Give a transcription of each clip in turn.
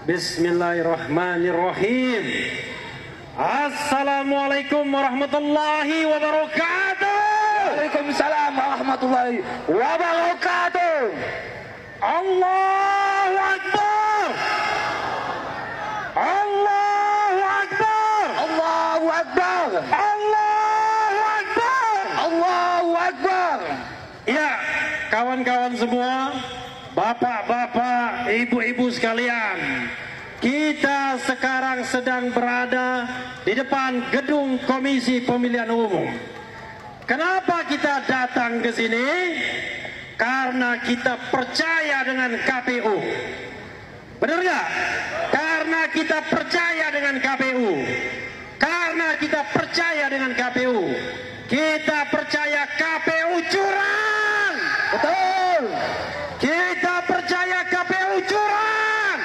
Bismillahirrahmanirrahim. Assalamualaikum warahmatullahi wabarakatuh. Waalaikumsalam warahmatullahi wabarakatuh. Allahu Akbar. Allahu Akbar. Allahu Akbar. Allahu Akbar. Allahu Akbar. Ya, kawan-kawan semua, bapak-bapak, ibu-ibu sekalian, kita sekarang sedang berada di depan gedung Komisi Pemilihan Umum. Kenapa kita datang ke sini? Karena kita percaya dengan KPU. Benar nggak? Karena kita percaya dengan KPU. Karena kita percaya dengan KPU. Kita percaya KPU curang. Betul. Kita percaya KPU curang.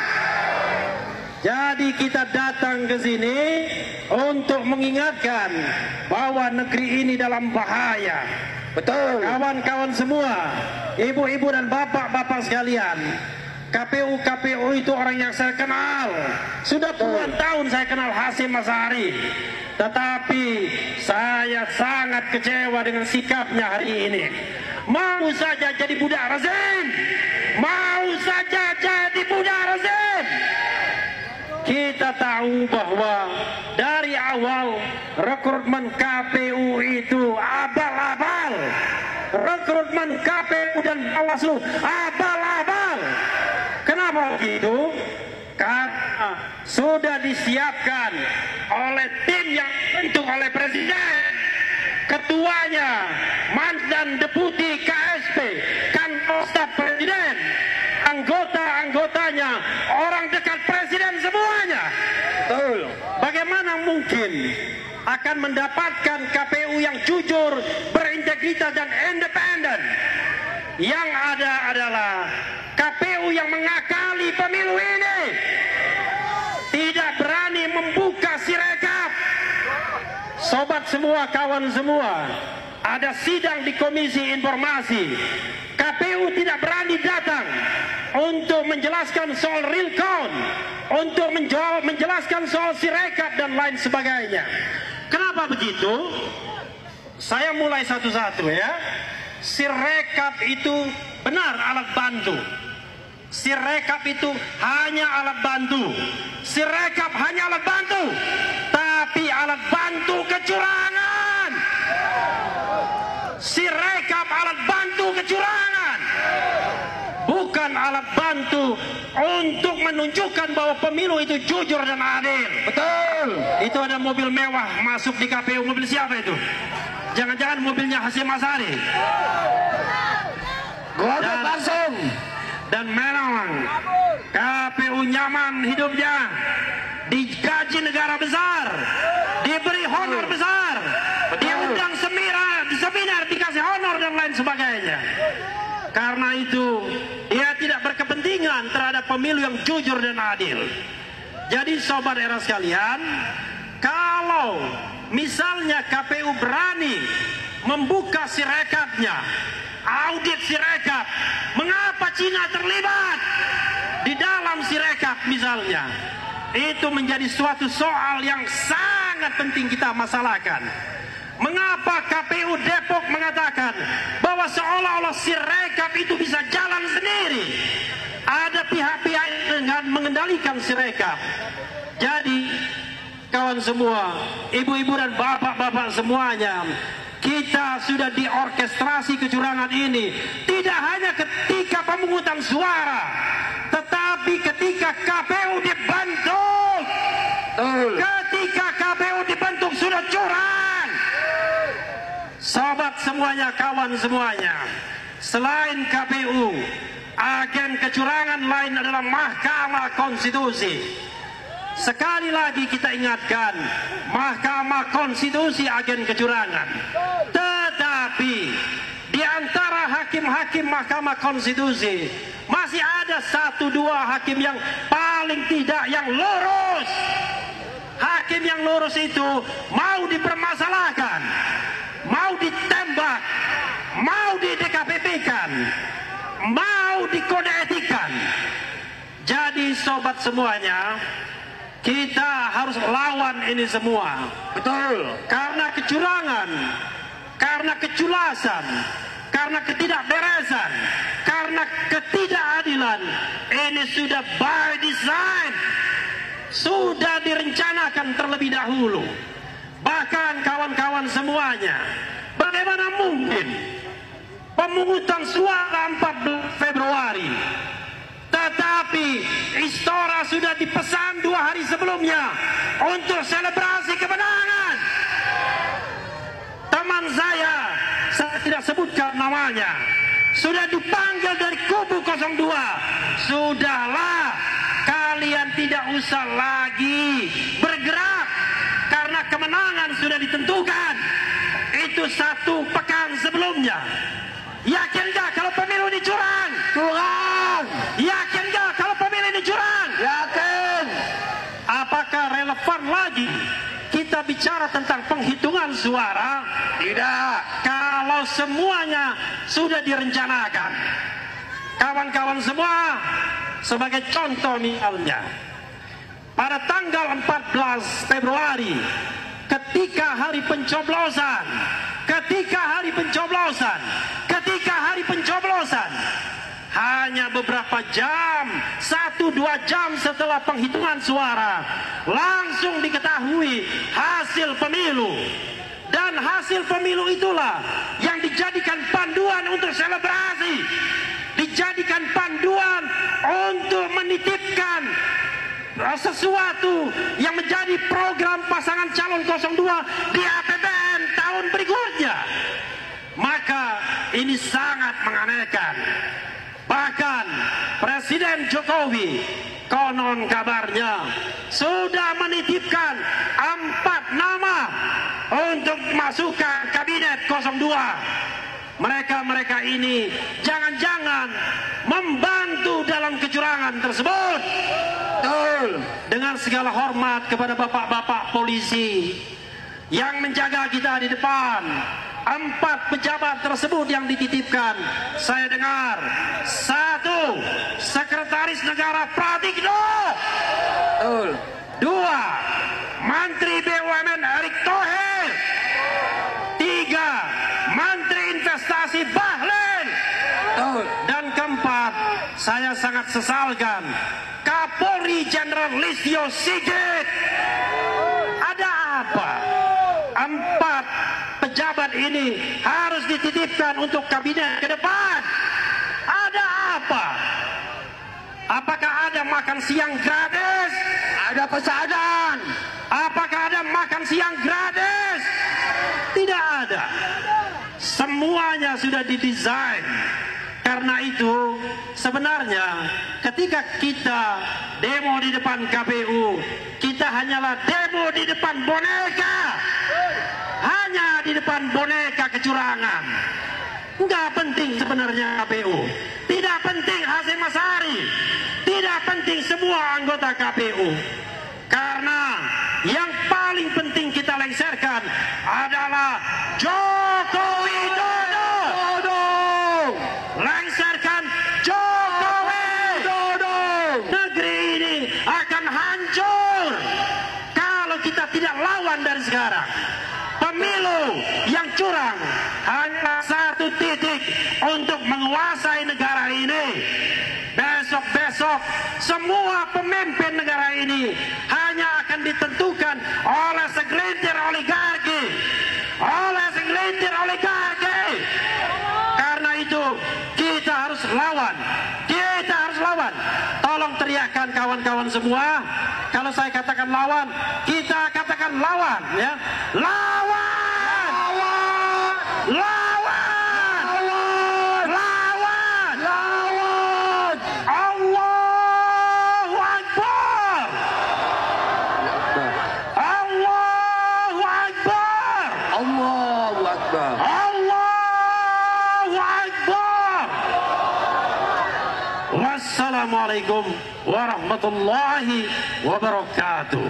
Jadi kita datang ke sini untuk mengingatkan bahwa negeri ini dalam bahaya. Betul. Kawan-kawan semua, ibu-ibu dan bapak-bapak sekalian, KPU itu orang yang saya kenal. Sudah puluhan tahun saya kenal Hasyim Asy'ari. Tetapi saya sangat kecewa dengan sikapnya hari ini. Mau saja jadi budak rezim. Mau saja jadi budak rezim. Kita tahu bahwa dari awal rekrutmen KPU itu abal-abal. Rekrutmen KPU dan Bawaslu abal-abal. Kenapa begitu? Karena sudah disiapkan oleh tim yang dibentuk oleh Presiden. Ketuanya mantan deputi KSP, Kantor Staf Presiden. Anggota-anggotanya orang dekat Presiden semuanya. Betul. Bagaimana mungkin akan mendapatkan KPU yang jujur, berintegritas dan independen? Yang ada adalah KPU yang mengakali pemilu ini, tidak berani membuka sirekap. Sobat semua, kawan semua, ada sidang di Komisi Informasi. KPU tidak berani datang untuk menjelaskan soal real count, untuk menjelaskan soal sirekap dan lain sebagainya. Kenapa begitu? Saya mulai satu-satu ya. Sirekap itu benar alat bantu. Sirekap itu hanya alat bantu. Sirekap hanya alat bantu, tapi alat bantu kecurangan. Sirekap alat bantu kecurangan, bukan alat bantu untuk menunjukkan bahwa pemilu itu jujur dan adil. Betul. Itu ada mobil mewah masuk di KPU. Mobil siapa itu? Jangan-jangan mobilnya Hasyim Asy'ari. Langsung. Dan memang KPU nyaman hidupnya, digaji negara besar, diberi honor besar, diundang seminar, dikasih honor dan lain sebagainya. Karena itu dia tidak berkepentingan terhadap pemilu yang jujur dan adil. Jadi sobat era sekalian, kalau misalnya KPU berani membuka sirekapnya, audit sirekap, mengapa Cina terlibat di dalam sirekap misalnya? Itu menjadi suatu soal yang sangat penting kita masalahkan. Mengapa KPU Depok mengatakan bahwa seolah-olah sirekap itu bisa jalan sendiri? Ada pihak-pihak dengan mengendalikan sirekap. Jadi kawan semua, ibu-ibu dan bapak-bapak semuanya, kita sudah diorkestrasi kecurangan ini. Tidak hanya ketika pemungutan suara, tetapi ketika KPU dibentuk. Ketika KPU dibentuk sudah curang. Sobat semuanya, kawan semuanya, selain KPU, agen kecurangan lain adalah Mahkamah Konstitusi. Sekali lagi kita ingatkan, Mahkamah Konstitusi agen kecurangan. Tetapi di antara hakim-hakim Mahkamah Konstitusi masih ada 1-2 hakim yang paling tidak yang lurus. Hakim yang lurus itu mau dipermasalahkan, mau ditembak, mau di DKPP-kan, mau dikode etikan. Jadi sobat semuanya, kita harus lawan ini semua. Betul. Karena kecurangan, karena keculasan, karena ketidakberesan, karena ketidakadilan, ini sudah by design, sudah direncanakan terlebih dahulu. Bahkan kawan-kawan semuanya, bagaimana mungkin pemungutan suara 14 Februari, tetapi Istora sudah dipesan 2 hari sebelumnya untuk selebrasi kemenangan. Teman saya tidak sebutkan namanya, sudah dipanggil dari kubu 02. Sudahlah, kalian tidak usah lagi bergerak karena kemenangan sudah ditentukan. Itu 1 pekan sebelumnya. Yakin gak kalau pemilu ini curang? Curang. Yakin gak kalau pemilu ini curang? Yakin. Apakah relevan lagi kita bicara tentang penghitungan suara? Tidak. Kalau semuanya sudah direncanakan. Kawan-kawan semua, sebagai contoh misalnya, pada tanggal 14 Februari, ketika hari pencoblosan, hanya beberapa jam, 1-2 jam setelah penghitungan suara, langsung diketahui hasil pemilu. Dan hasil pemilu itulah yang dijadikan panduan untuk selebrasi, dijadikan panduan untuk menitipkan sesuatu yang menjadi program pasangan calon 02 di APBN tahun berikutnya. Maka ini sangat menganehkan. Bahkan Presiden Jokowi konon kabarnya sudah menitipkan 4 nama untuk masukkan kabinet 02. Mereka ini jangan-jangan membantu dalam kecurangan tersebut. Betul. Dengan segala hormat kepada bapak-bapak polisi yang menjaga kita di depan, 4 pejabat tersebut yang dititipkan, saya dengar 1. Sekretaris Negara Pratikno. Betul. 2. Menteri BUMN Erick Thohir. 3. Menteri Investasi Bahlil. Betul. Dan keempat, saya sangat sesalkan Kapolri Jenderal Listio Sigit. Ada apa? 4 pejabat ini harus dititipkan untuk kabinet ke depan. Ada apa? Apakah ada makan siang gratis? Ada pesanan. Apakah ada makan siang gratis? Tidak ada. Semuanya sudah didesain. Karena itu sebenarnya ketika kita demo di depan KPU, kita hanyalah demo di depan boneka. Hanya di depan boneka kecurangan. Enggak penting sebenarnya KPU. Tidak penting Hasyim Asyari. Tidak penting semua anggota KPU. Karena yang paling penting kita lengserkan adalah Joko Widodo. Lengserkan Jokowi. Negeri ini akan hancur kalau kita tidak lawan dari sekarang. Pemilu yang curang hanya 1 titik untuk menguasai negara ini. Besok-besok semua pemimpin negara ini hanya akan ditentukan oleh segelintir oligarki. Karena itu kita harus lawan. Tolong teriakkan kawan-kawan semua. Kalau saya katakan lawan, kita katakan lawan, ya. Allahu Akbar. Wassalamualaikum warahmatullahi wabarakatuh.